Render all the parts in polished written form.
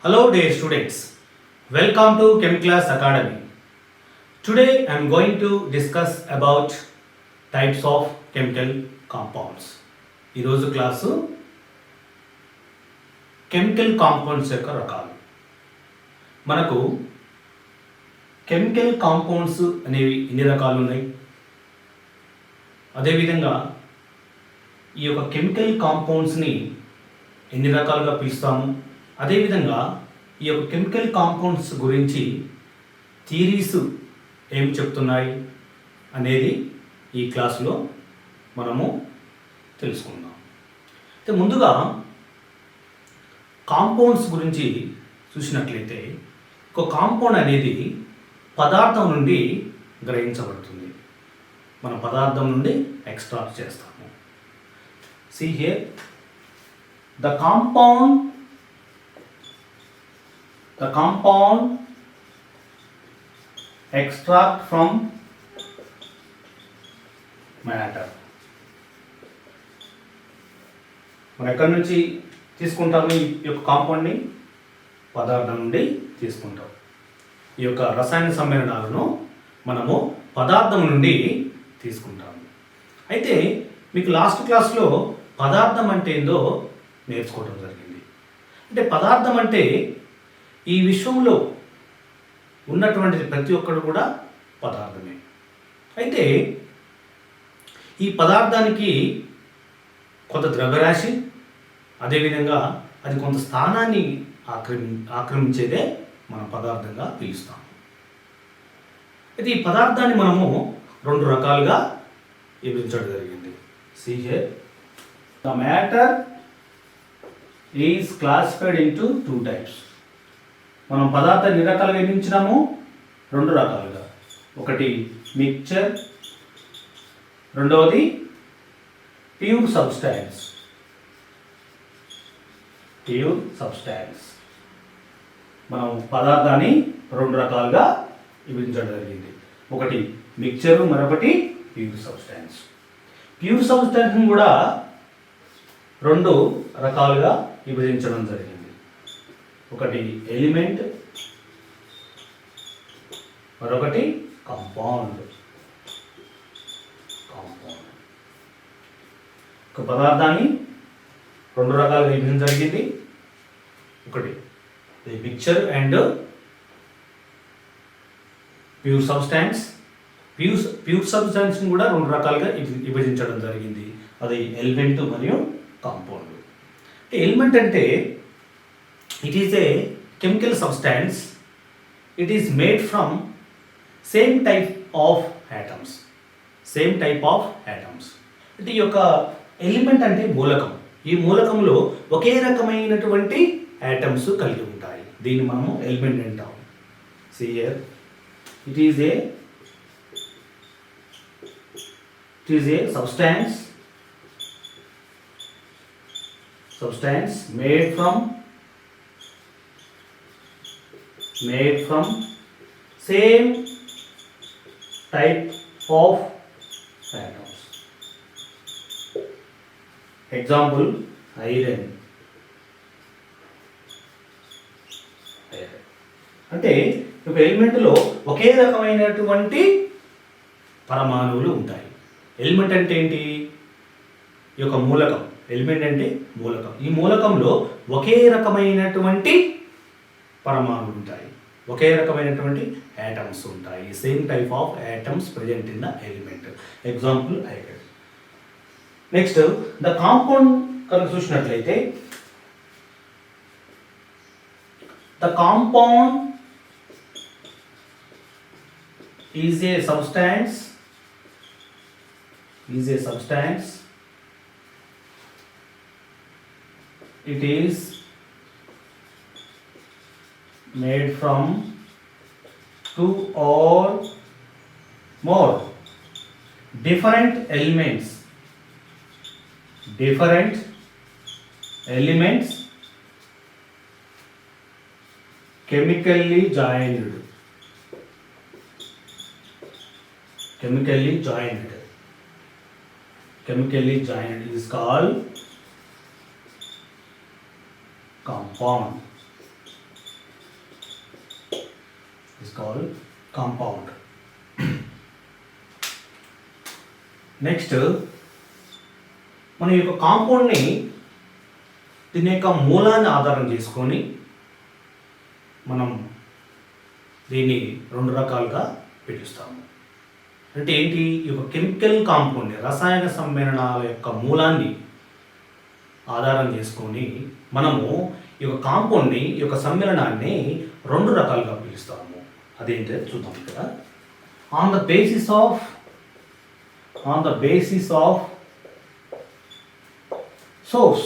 Hello dear students, welcome to Chem Class Academy. Today I am going to discuss about types of chemical compounds. ఈరోజు class chemical compounds యొక్క రకాలు. మనకు chemical compounds అనేవి ఎన్ని రకాలు ఉన్నాయి, అదేవిధంగా ఈ యొక్క కెమికల్ కాంపౌండ్స్ని ఎన్ని రకాలుగా పిలుస్తాము, అదేవిధంగా ఈ యొక్క కెమికల్ కాంపౌండ్స్ గురించి థియరీస్ ఏం చెప్తున్నాయి అనేది ఈ క్లాసులో మనము తెలుసుకుందాం. అయితే ముందుగా కాంపౌండ్స్ గురించి చూసినట్లయితే ఒక కాంపౌండ్ అనేది పదార్థం నుండి గ్రహించబడుతుంది. మన పదార్థం నుండి ఎక్స్ట్రాక్ట్ చేస్తాము. See here, the compound extract from matter. మనం ఎక్కడి నుంచి తీసుకుంటాము ఈ యొక్క కాంపౌండ్ని? పదార్థం నుండి తీసుకుంటాం. ఈ యొక్క రసాయన సమ్మేళనాలను మనము పదార్థం నుండి తీసుకుంటాము. అయితే మీకు లాస్ట్ క్లాస్లో పదార్థం అంటే ఏందో నేర్చుకోవడం జరిగింది. అంటే పదార్థం అంటే ఈ విశ్వంలో ఉన్నటువంటి ప్రతి ఒక్కడు కూడా పదార్థమే. అయితే ఈ పదార్థానికి కొంత ద్రవ్యరాశి, అదేవిధంగా అది కొంత స్థానాన్ని ఆక్రమించేదే మనం పదార్థంగా పిలుస్తాము. అయితే ఈ పదార్థాన్ని మనము రెండు రకాలుగా విభజించడం జరిగింది. See here, the matter is classified into two types. మనం పదార్థాన్ని ఎన్ని రకాలుగా విభజించినాము? రెండు రకాలుగా. ఒకటి మిక్చర్, రెండవది ప్యూర్ సబ్స్టాన్స్. మనం పదార్థాన్ని రెండు రకాలుగా విభజించడం జరిగింది. ఒకటి మిక్చరు, మరొకటి ప్యూర్ సబ్స్టాన్స్. ప్యూర్ సబ్స్టాన్స్ని కూడా రెండు రకాలుగా విభజించడం జరిగింది. ఒకటి ఎలిమెంట్, మరొకటి కాంపౌండ్. ఒక పదార్థాన్ని రెండు రకాలుగా విభజించడం జరిగింది. ఒకటి mixture and pure substance. Pure సబ్స్టాన్స్ని కూడా రెండు రకాలుగా విభజించడం జరిగింది. అది ఎలిమెంట్ మరియు కాంపౌండ్. ఎలిమెంట్ అంటే it is a chemical substance. It is made from same type of atoms. అంటే ఈ యొక్క ఎలిమెంట్ అంటే మూలకం. ఈ మూలకంలో ఒకే రకమైనటువంటి యాటమ్స్ కలిగి ఉంటాయి. దీన్ని మనము ఎలిమెంట్ అంటాం. See here, it is a substance made from same type of atoms. Example, iron. అంటే ఒక ఎలిమెంట్లో ఒకే రకమైనటువంటి పరమాణువులు ఉంటాయి. ఎలిమెంట్ అంటే ఏంటి? ఈ యొక్క మూలకం. ఎలిమెంట్ అంటే మూలకం. ఈ మూలకంలో ఒకే రకమైనటువంటి పరమాణువులు ఉంటాయి, ఒకే రకమైనటువంటి యాటమ్స్ ఉంటాయి. Same type of atoms present in the element. Example iron. Next the compound కనుక చూసినట్లయితే, the compound is a substance it is made from two or more different elements chemically joined is called compound. is called compound. Next మన యొక్క కాంపౌండ్ని దీని యొక్క మూలాన్ని ఆధారం చేసుకొని మనం దీన్ని రెండు రకాలుగా పిలుస్తాము. అంటే ఏంటి, ఈ యొక్క కెమికల్ కాంపౌండ్ని, రసాయన సమ్మేళనాల యొక్క మూలాన్ని ఆధారం చేసుకొని మనము ఈ యొక్క కాంపౌండ్ని, ఈ యొక్క సమ్మేళనాన్ని రెండు రకాలుగా పిలుస్తాము. అదేంటో చూద్దాం ఇక్కడ. On the basis of source,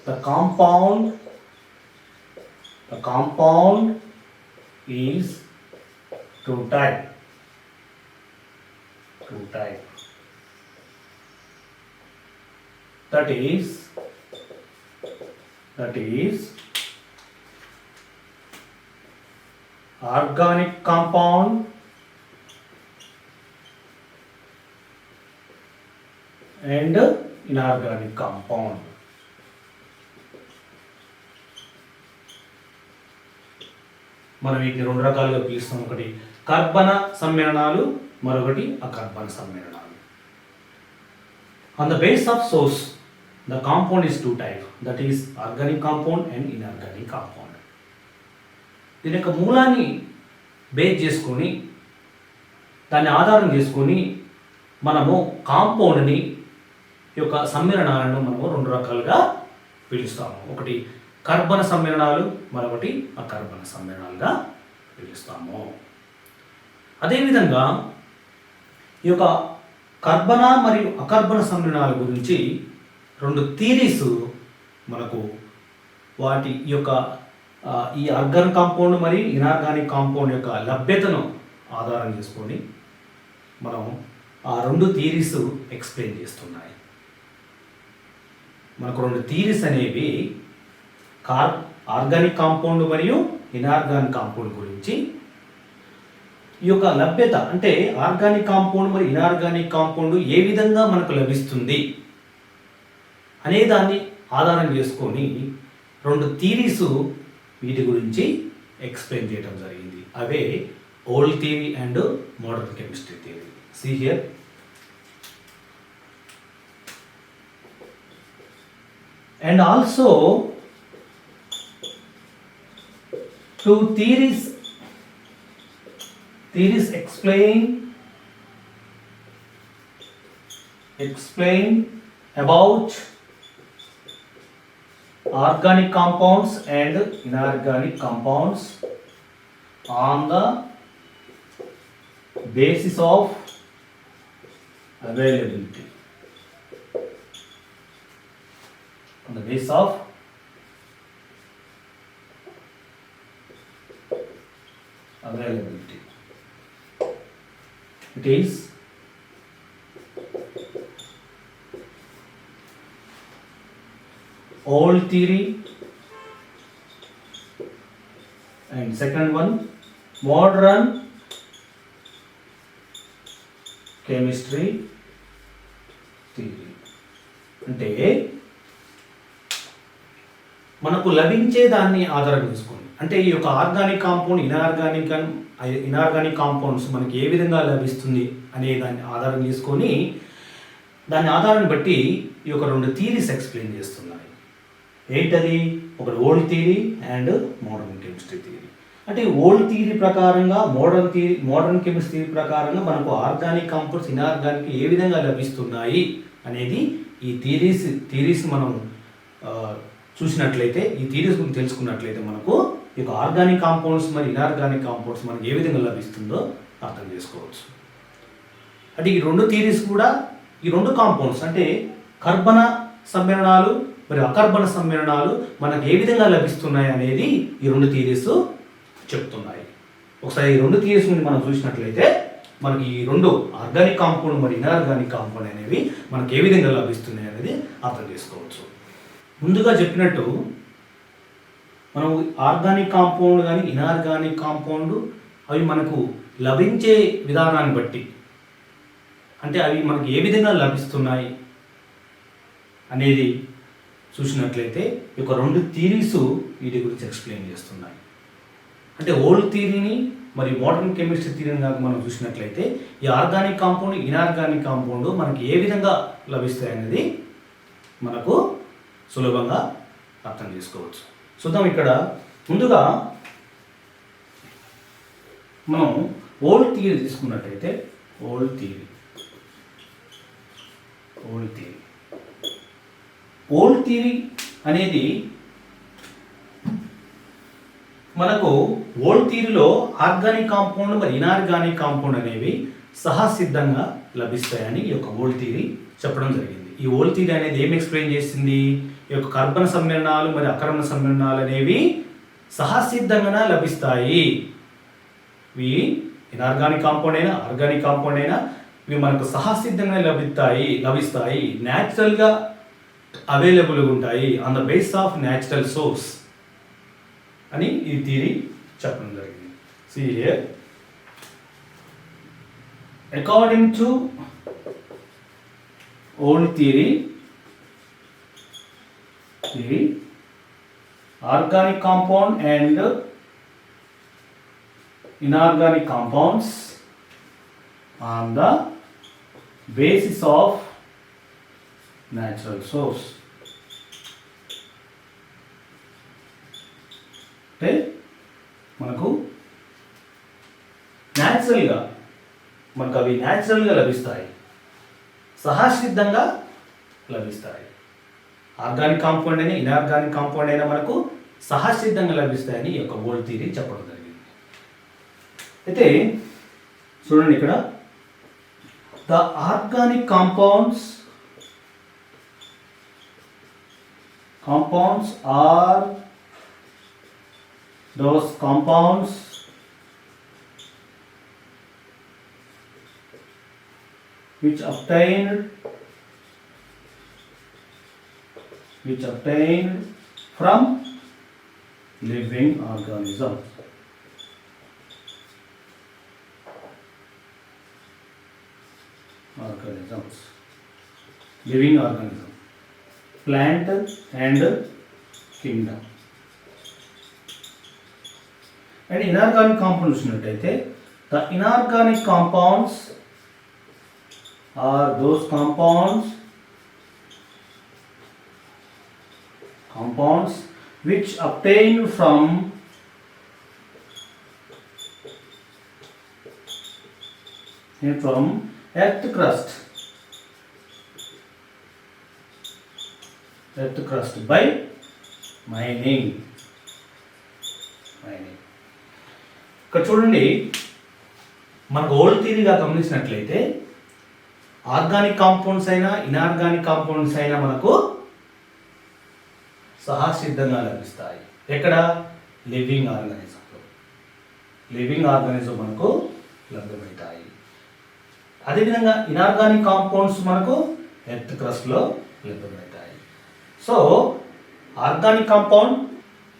the compound is two type. That is organic compound and inorganic compound. మనం వీటిని రెండు రకాలుగా పిలుస్తాం. ఒకటి కర్బన సమ్మేళనాలు, మరొకటి అకర్బన సమ్మేళనాలు. On the base of source, the compound is two type. That is organic compound and inorganic compound. దీని యొక్క మూలాన్ని బేస్ చేసుకొని, దాన్ని ఆధారం చేసుకొని మనము కాంపౌండ్ని, యొక్క సమ్మేళనాలను మనము రెండు రకాలుగా పిలుస్తాము. ఒకటి కర్బన సమ్మేళనాలు, మరొకటి అకర్బన సమ్మేళనాలుగా పిలుస్తాము. అదేవిధంగా ఈ యొక్క కర్బన మరియు అకర్బన సమ్మేళనాల గురించి రెండు థీరీస్ మనకు, వాటి యొక్క ఈ ఆర్గాన్ కాంపౌండ్ మరియు ఇనార్గానిక్ కాంపౌండ్ యొక్క లభ్యతను ఆధారం చేసుకొని మనం ఆ రెండు థీరీస్ ఎక్స్ప్లెయిన్ చేస్తున్నాయి. మనకు రెండు థీరీస్ అనేవి ఆర్గానిక్ కాంపౌండ్ మరియు ఇనార్గానిక్ కాంపౌండ్ గురించి, ఈ యొక్క లభ్యత అంటే ఆర్గానిక్ కాంపౌండ్ మరియు ఇనార్గానిక్ కాంపౌండ్ ఏ విధంగా మనకు లభిస్తుంది అనే దాన్ని ఆధారం చేసుకొని రెండు థీరీస్ వీటి గురించి ఎక్స్ప్లెయిన్ చేయడం జరిగింది. అవే old theory and modern chemistry theory. See here. And also two theories explain about organic compounds and inorganic compounds on the basis of availability. On the basis of availability. It is old theory, and second one modern chemistry theory. అంటే మనకు లభించే దాన్ని ఆధారం చేసుకొని, అంటే ఈ యొక్క organic compound, inorganic compounds మనకి ఏ విధంగా లభిస్తుంది అనే దాన్ని ఆధారం చేసుకొని, దాని ఆధారాన్ని బట్టి ఈ యొక్క రెండు థియరీస్ ఎక్స్ప్లెయిన్ చేస్తున్నాయి. ఏంటది? ఒకటి old theory and modern chemistry theory. అంటే ఓల్డ్ థియరీ ప్రకారంగా, మోడర్న్ కెమిస్ట్రీ ప్రకారంగా మనకు ఆర్గానిక్ కాంపౌండ్స్, ఇనార్గానిక్ ఏ విధంగా లభిస్తున్నాయి అనేది ఈ థియరీస్ మనం చూసినట్లయితే, ఈ థియరీస్ గురించి తెలుసుకున్నట్లయితే మనకు ఈ యొక్క ఆర్గానిక్ కాంపౌండ్స్ మరియు ఇనార్గానిక్ కాంపౌండ్స్ మనకు ఏ విధంగా లభిస్తుందో అర్థం చేసుకోవచ్చు. అంటే ఈ రెండు థియరీస్ కూడా, ఈ రెండు కాంపౌండ్స్ అంటే కర్బన సమ్మేళనాలు మరియు అకర్బన సమ్మేళనాలు మనకు ఏ విధంగా లభిస్తున్నాయి అనేది ఈ రెండు థియరీస్ చెప్తున్నాయి. ఒకసారి ఈ రెండు థియరీస్ నుండి మనం చూసినట్లయితే మనకి ఈ రెండు ఆర్గానిక్ కాంపౌండ్ మరియు ఇనార్గానిక్ కాంపౌండ్ అనేవి మనకు ఏ విధంగా లభిస్తున్నాయి అనేది అర్థం చేసుకోవచ్చు. ముందుగా చెప్పినట్టు మనం ఆర్గానిక్ కాంపౌండ్ కానీ ఇనార్గానిక్ కాంపౌండ్ అవి మనకు లభించే విధానాన్ని బట్టి, అంటే అవి మనకు ఏ విధంగా లభిస్తున్నాయి అనేది చూసినట్లయితే ఈ యొక్క 2 థియరీస్ వీటి గురించి ఎక్స్ప్లెయిన్ చేస్తున్నాయి. అంటే ఓల్డ్ థియరీని మరియు మోడర్న్ కెమిస్ట్రీ థియరీని కనుక మనం చూసినట్లయితే ఈ ఆర్గానిక్ కాంపౌండ్, ఇనార్గానిక్ కాంపౌండ్ మనకి ఏ విధంగా లభిస్తాయి అనేది మనకు సులభంగా అర్థం చేసుకోవచ్చు. చూద్దాం. ఇక్కడ ముందుగా మనం ఓల్డ్ థియరీ తీసుకున్నట్లయితే ఓల్డ్ థియరీ అనేది మనకు ఓల్డ్ థియరీలో ఆర్గానిక్ కాంపౌండ్ మరి ఇనార్గానిక్ కాంపౌండ్ అనేవి సహసిద్ధంగా లభిస్తాయని ఈ యొక్క ఓల్డ్ థియరీ చెప్పడం జరిగింది. ఈ ఓల్డ్ థియరీ అనేది ఏం ఎక్స్ప్లెయిన్ చేసింది? ఈ యొక్క కర్బన సమ్మేళనాలు మరి అకర్బన సమ్మేళనాలు అనేవి సహసిద్ధంగా లభిస్తాయి. ఇవి ఇనార్గానిక్ కాంపౌండ్ అయినా ఆర్గానిక్ కాంపౌండ్ అయినా ఇవి మనకు సహసిద్ధంగా లభిస్తాయి న్యాచురల్గా అవైలబుల్గా ఉంటాయి on the base of natural source అని ఈ థియరీ చెప్పడం జరిగింది. See here, according to old theory, the organic compound and inorganic compounds on the basis of natural source. అంటే మనకు అవి న్యాచురల్గా లభిస్తాయి, సహసిద్ధంగా లభిస్తాయి. ఆర్గానిక్ కాంపౌండ్ అయినా ఇనార్గానిక్ కాంపౌండ్ అయినా మనకు సహసిద్ధంగా లభిస్తాయని ఈ యొక్క ఓల్డ్ థియరీ చెప్పడం జరిగింది. అయితే చూడండి, ఇక్కడ the organic compounds are those compounds which obtained from living organisms. Living organism, plant and kingdom. And inorganic compounds చూసినట్టయితే the inorganic compounds are those compounds which obtain from earth crust by mining. ఇక్కడ చూడండి, మనకు old థియరీగా గమనించినట్లయితే organic compounds అయినా inorganic compounds అయినా మనకు సహసిద్ధంగా లభిస్తాయి. ఎక్కడ? లివింగ్ ఆర్గానిజం మనకు లభ్యమవుతాయి. అదేవిధంగా ఇనార్గానిక్ కాంపౌండ్స్ మనకు ఎర్త్ క్రస్ట్లో లభ్యమవుతాయి. So organic compound,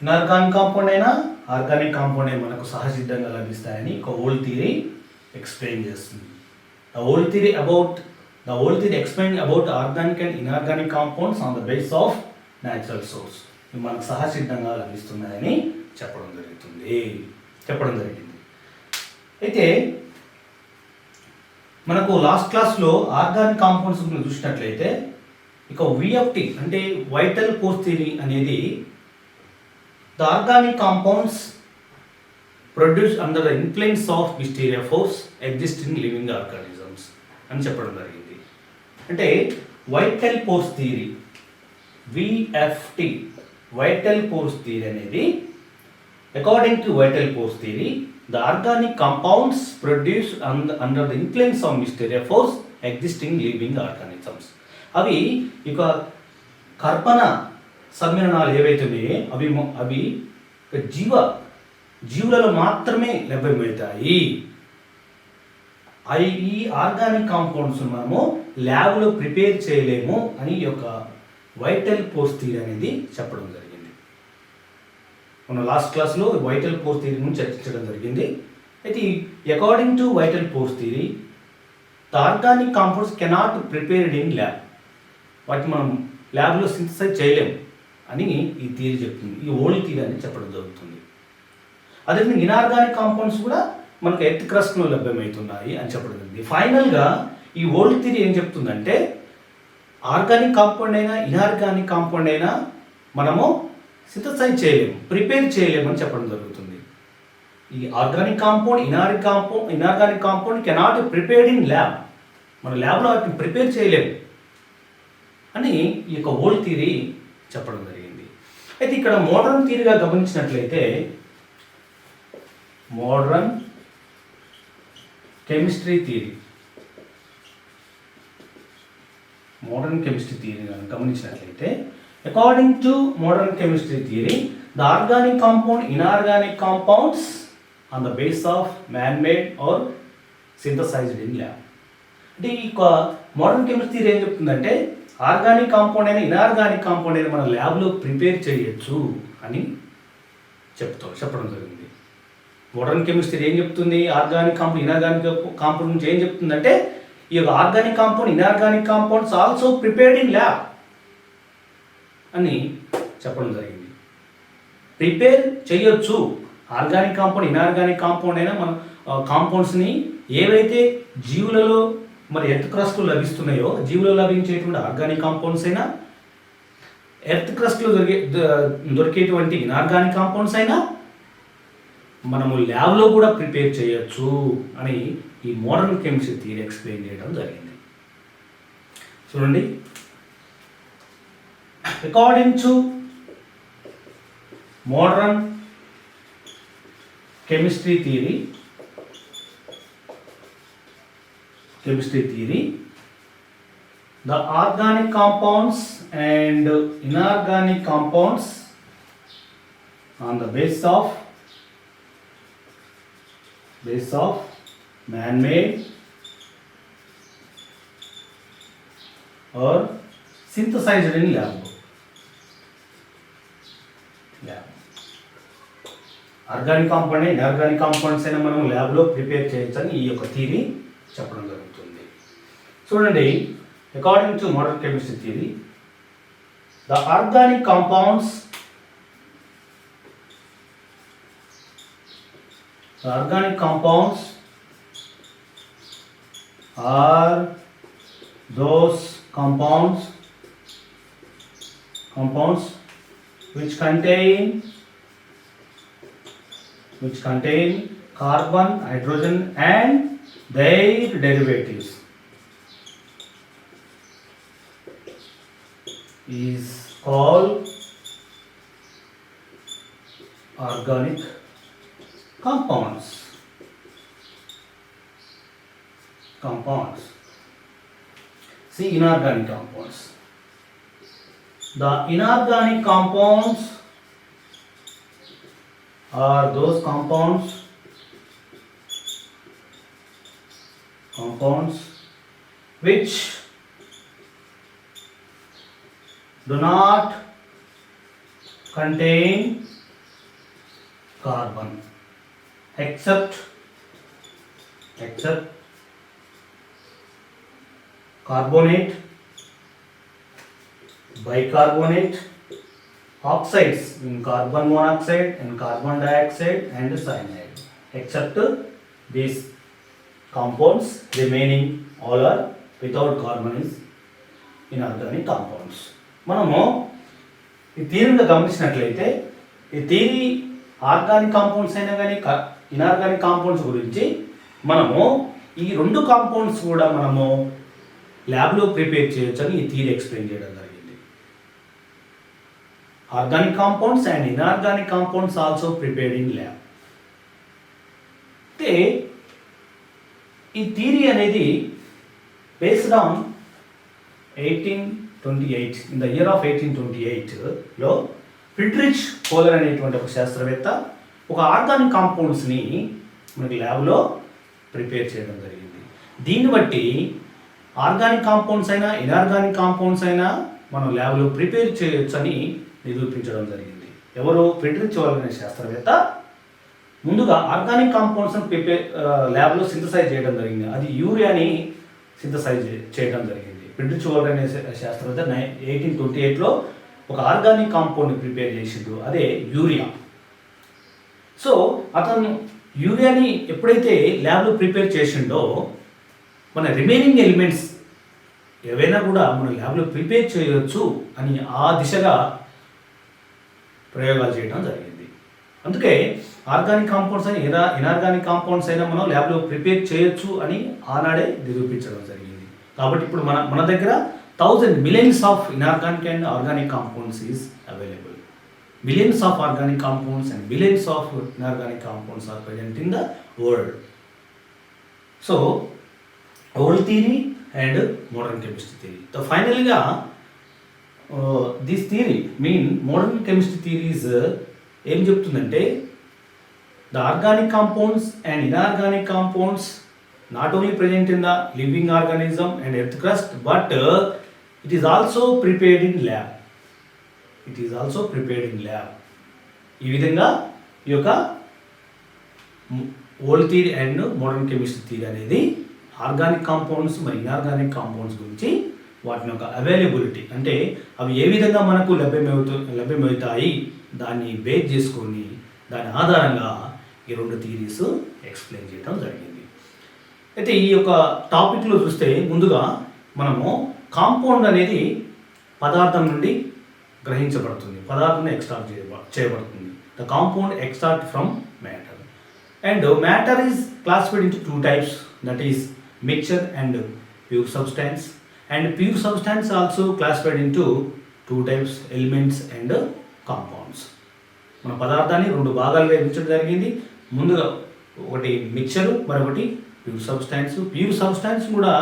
inorganic compound అయినా ఆర్గానిక్ కాంపౌండ్ అయినా మనకు సహసిద్ధంగా లభిస్తాయని ఒక ఓల్డ్ థియరీ ఎక్స్ప్లెయిన్ చేస్తుంది. The old theory explained about organic and inorganic compounds on the basis of natural source. ఇవి మనకు సహసిద్ధంగా లభిస్తున్నాయని చెప్పడం జరిగింది. అయితే మనకు లాస్ట్ క్లాస్లో ఆర్గానిక్ కాంపౌండ్స్ గురించి చూసినట్లయితే ఇక VFT అంటే వైటల్ ఫోర్స్ థియరీ అనేది the organic compounds produced under the influence of mysterious force existing living organisms అని చెప్పడం జరిగింది. అంటే vital force theory VFT vital force theory అనేది according to vital force theory the organic compounds produced under the influence of mysterious force existing living organisms. అవి ఇక కర్బన సమ్మేళనాలు ఏవైతే ఉన్నాయో అవి జీవులలో మాత్రమే లభ్యమవుతాయి. ఈ ఆర్గానిక్ కాంపౌండ్స్ మనము ల్యాబ్లో ప్రిపేర్ చేయలేము అని ఈ యొక్క వైటల్ ఫోర్స్ థియరీ అనేది చెప్పడం జరిగింది. మన లాస్ట్ క్లాస్లో వైటల్ ఫోర్స్ థియరీ గురించి చర్చించడం జరిగింది. అయితే according to vital force theory the organic compounds cannot prepared in lab. వాటిని మనం ల్యాబ్లో సింథసైజ్ చేయలేము అని ఈ థియరీ చెప్తుంది. ఈ ఓల్డ్ థియరీ అని చెప్పడం జరుగుతుంది. అదేవిధంగా ఇనార్గానిక్ కాంపౌండ్స్ కూడా మనకు ఎర్త్ క్రస్ట్లో లభ్యమవుతున్నాయి అని చెప్పడం జరిగింది. ఫైనల్గా ఈ ఓల్డ్ థియరీ ఏం చెప్తుందంటే ఆర్గానిక్ కాంపౌండ్ అయినా ఇనార్గానిక్ కాంపౌండ్ అయినా మనము సింథసైజ్ చేయలేము, ప్రిపేర్ చేయలేము అని చెప్పడం జరుగుతుంది. ఈ organic compound inorganic compound cannot prepared in lab, మన ల్యాబ్లో వాటిని ప్రిపేర్ చేయలేము అని ఈ యొక్క ఓల్డ్ థియరీ చెప్పడం జరిగింది. అయితే ఇక్కడ మోడర్న్ థియరీగా గమనించినట్లయితే మోడర్న్ కెమిస్ట్రీ థియరీ గమనించినట్లయితే according to modern chemistry theory the organic compound inorganic compounds on the base of man made or synthesised in lab. అంటే ఈ మోడర్న్ కెమిస్ట్రీ థియరీ ఏం చెప్తుందంటే ఆర్గానిక్ కాంపౌండ్ అయినా ఇనార్గానిక్ కాంపౌండ్ అయినా మన ల్యాబ్లో ప్రిపేర్ చేయొచ్చు అని చెప్పడం జరిగింది. మోడర్న్ కెమిస్ట్రీ ఏం చెప్తుంది, ఆర్గానిక్ కాంపౌండ్ ఇనార్గానిక్ కాంపౌండ్ నుంచి ఏం చెప్తుందంటే ఈ యొక్క organic compound inorganic compounds also prepared in lab అని చెప్పడం జరిగింది. ప్రిపేర్ చేయొచ్చు, ఆర్గానిక్ కాంపౌండ్ ఇనార్గానిక్ కాంపౌండ్ అయినా మన కాంపౌండ్స్ని ఏవైతే జీవులలో మరి ఎర్త్ క్రస్ట్లో లభిస్తున్నాయో, జీవులలో లభించేటువంటి ఆర్గానిక్ కాంపౌండ్స్ అయినా, ఎర్త్ క్రస్ట్లో దొరికేటువంటి ఇనార్గానిక్ కాంపౌండ్స్ అయినా మనము ల్యాబ్లో కూడా ప్రిపేర్ చేయొచ్చు అని ఈ మోడర్న్ కెమిస్ట్రీ థియరీ ఎక్స్ప్లెయిన్ చేయడం జరిగింది. చూడండి, according to modern chemistry theory the organic compounds and inorganic compounds on the base of man-made or synthesized in lab. Organic compound inorganic compounds అయినా మనం ల్యాబ్లో ప్రిపేర్ చేయొచ్చని ఈ యొక్క థియరీ చెప్పడం జరుగుతుంది. చూడండి, according to modern chemistry theory the organic compounds are those compounds which contain carbon, hydrogen and their derivatives is called organic compounds. See, inorganic compounds. The inorganic compounds are those compounds which do not contain carbon except carbonate, bicarbonate, oxides in carbon monoxide and carbon dioxide and cyanide. Except these compounds, remaining all are without carbon is inorganic compounds. మనము ఈ థియరీని గమనించినట్లయితే ఈ theory organic compounds అయినా కానీ inorganic compounds గురించి మనము ఈ రెండు కాంపౌండ్స్ కూడా మనము ల్యాబ్లో ప్రిపేర్ చేయొచ్చని ఈ థియరీ ఎక్స్ప్లెయిన్ చేయడం జరిగింది. Organic compounds and inorganic compounds also prepared in lab. అంటే ఈ థియరీ అనేది based on 1828 in the year of 1828లో ఫ్రిడ్రిచ్ కోలర్ అనేటువంటి ఒక శాస్త్రవేత్త ఒక ఆర్గానిక్ కాంపౌండ్స్ని మనకి ల్యాబ్లో ప్రిపేర్ చేయడం జరిగింది. దీన్ని బట్టి ఆర్గానిక్ కాంపౌండ్స్ అయినా ఇనార్గానిక్ కాంపౌండ్స్ అయినా మనం ల్యాబ్లో ప్రిపేర్ చేయొచ్చని నిరూపించడం జరిగింది. ఎవరు? ఫ్రిడ్రిచ్ కోలర్ అనే శాస్త్రవేత్త ముందుగా ఆర్గానిక్ కాంపౌండ్స్ని ల్యాబ్లో సింథసైజ్ చేయడం జరిగింది. అది యూరియాని సింథసైజ్ చేయడం జరిగింది. ఫ్రిడ్రిచ్ వోలర్ అనే శాస్త్రవేత్త 1828లో ఒక ఆర్గానిక్ కాంపౌండ్ని ప్రిపేర్ చేసిండు, అదే యూరియా. సో అతను యూరియాని ఎప్పుడైతే ల్యాబ్లో ప్రిపేర్ చేసిండో మన రిమైనింగ్ ఎలిమెంట్స్ ఏవైనా కూడా మన ల్యాబ్లో ప్రిపేర్ చేయవచ్చు అని ఆ దిశగా ప్రయోగాలు చేయడం జరిగింది. అందుకే ఆర్గానిక్ కాంపౌండ్స్ అని ఇనార్గానిక్ కాంపౌండ్స్ అయినా మనం ల్యాబ్లో ప్రిపేర్ చేయొచ్చు అని ఆనాడే నిరూపించడం జరిగింది. కాబట్టి ఇప్పుడు మన దగ్గర 1000 millions of inorganic and organic compounds is available. Millions of organic compounds and billions of inorganic compounds are present in the world. So, old theory and modern chemistry theory. So finally, this theory modern chemistry theory is ఏం చెప్తుందంటే the organic compounds and inorganic compounds not only present in the living organism and earth crust, but it is also prepared in lab. ఈ విధంగా ఈ యొక్క old theory and modern chemistry theory అనేది organic compounds మరి inorganic compounds గురించి వాటి యొక్క availability అంటే అవి ఏ విధంగా మనకు లభ్యమవుతాయి దాన్ని బేస్ చేసుకొని దాని ఆధారంగా ఈ రెండు థియరీస్ ఎక్స్ప్లెయిన్ చేయడం జరిగింది. అయితే ఈ యొక్క టాపిక్లో చూస్తే ముందుగా మనము కాంపౌండ్ అనేది పదార్థం నుండి గ్రహించబడుతుంది, పదార్థం ఎక్స్ట్రాక్ట్ చేయబడుతుంది. The compound extract from matter and matter is classified into 2 types, that is mixture and pure substance. And pure substance also classified into 2 types, elements and compounds. మన పదార్థాన్ని 2 భాగాలుగా విభజించడం జరిగింది. ముందుగా ఒకటి మిక్చరు, మరొకటి ప్యూర్ సబ్స్టాన్స్. ప్యూర్ సబ్స్టాన్స్ కూడా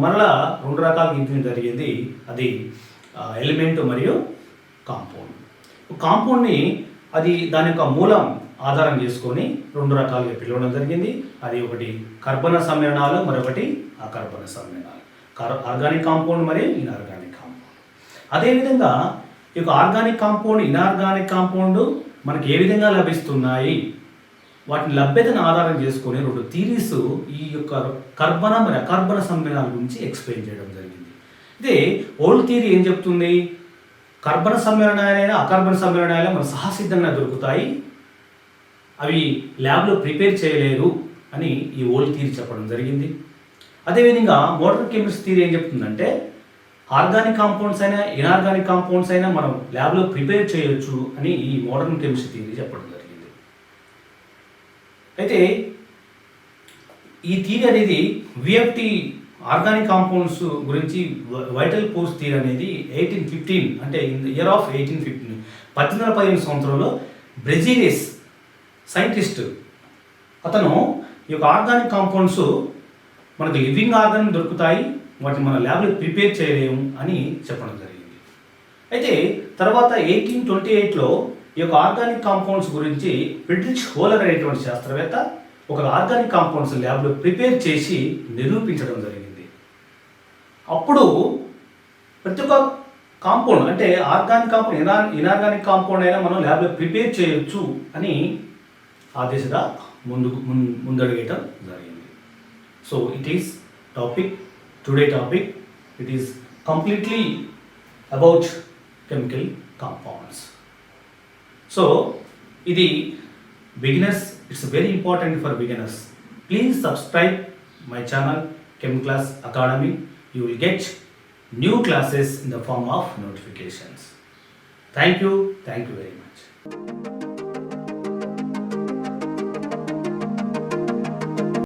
మరలా 2 రకాలుగా విభజించడం జరిగింది, అది ఎలిమెంట్ మరియు కాంపౌండ్. కాంపౌండ్ని అది దాని యొక్క మూలం ఆధారం చేసుకొని 2 రకాలుగా పిలవడం జరిగింది. అది ఒకటి కర్బన సమ్మేళనాలు, మరొకటి అకర్బన సమ్మేళనాలు. ఆర్గానిక్ కాంపౌండ్ మరియు ఇనార్గానిక్ కాంపౌండ్. అదేవిధంగా ఈ యొక్క ఆర్గానిక్ కాంపౌండ్ ఇనార్గానిక్ కాంపౌండ్ మనకి ఏ విధంగా లభిస్తున్నాయి, వాటిని లభ్యతను ఆధారం చేసుకొని 2 థియరీస్ ఈ యొక్క కర్బన మరియు అకర్బన సమ్మేళనాల గురించి ఎక్స్ప్లెయిన్ చేయడం జరిగింది. ఇదే ఓల్డ్ థియరీ ఏం చెప్తుంది, కర్బన సమ్మేళనాలైనా అకర్బన సమ్మేళనాలైనా మనకు సహసిద్ధంగా దొరుకుతాయి, అవి ల్యాబ్లో ప్రిపేర్ చేయలేరు అని ఈ ఓల్డ్ థియరీ చెప్పడం జరిగింది. అదేవిధంగా మోడర్న్ కెమిస్ట్రీ థియరీ ఏం చెప్తుందంటే ఆర్గానిక్ కాంపౌండ్స్ అయినా ఇనార్గానిక్ కాంపౌండ్స్ అయినా మనం ల్యాబ్లో ప్రిపేర్ చేయొచ్చు అని ఈ మోడర్న్ కెమిస్ట్రీ థియరీ చెప్పడం జరిగింది. అయితే ఈ థియరీ అనేది విఎఫ్టి ఆర్గానిక్ కాంపౌండ్స్ గురించి వైటల్ ఫోర్స్ థియరీ అనేది 1815 అంటే ఇన్ ద ఇయర్ ఆఫ్ 1815 1815 సంవత్సరంలో బ్రెజిలియస్ సైంటిస్ట్ అతను ఈ యొక్క ఆర్గానిక్ కాంపౌండ్స్ మనకు లివింగ్ ఆర్గాన్ దొరుకుతాయి, వాటిని మన ల్యాబ్లో ప్రిపేర్ చేయలేము అని చెప్పడం జరిగింది. అయితే తర్వాత 1828లో ఈ యొక్క ఆర్గానిక్ కాంపౌండ్స్ గురించి ఫ్రిడ్రిచ్ వోలర్ అనేటువంటి శాస్త్రవేత్త ఒక ఆర్గానిక్ కాంపౌండ్స్ ల్యాబ్లో ప్రిపేర్ చేసి నిరూపించడం జరిగింది. అప్పుడు ప్రతి ఒక్క కాంపౌండ్ అంటే ఆర్గానిక్ కాంపౌండ్ ఇనార్గానిక్ కాంపౌండ్ అయినా మనం ల్యాబ్లో ప్రిపేర్ చేయొచ్చు అని ఆ దిశగా ముందడుగేయటం జరిగింది. So it is today topic it is completely about chemical compounds. So ఇది beginners, it's very important for beginners. Please subscribe my channel Chem Class Academy. You will get new classes in the form of notifications. Thank you very much.